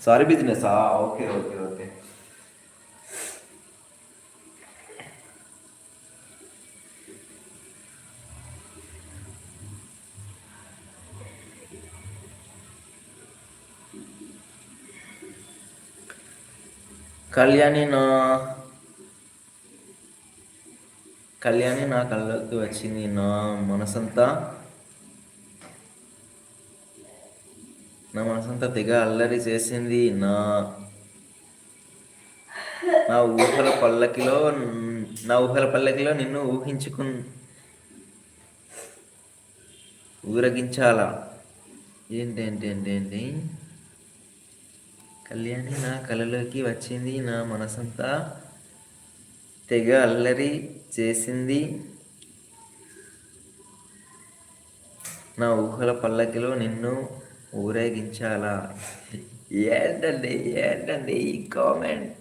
Sorry business. Okay okay okay. Kalyani నా కళ్యాణి నా కళ్ళకి వచ్చింది, నా మనసంతా తెగ అల్లరి చేసింది. నా ఊహల పల్లకిలో నిన్ను ఊరగించాలా. ఏంటి కళ్యాణి నా కలలోకి వచ్చింది, నా మనసంతా తెగ అల్లరి చేసింది. నా ఊహల పల్లకిలో నిన్ను ఊరేగించాలా. ఏంటండి ఈ కామెంట్.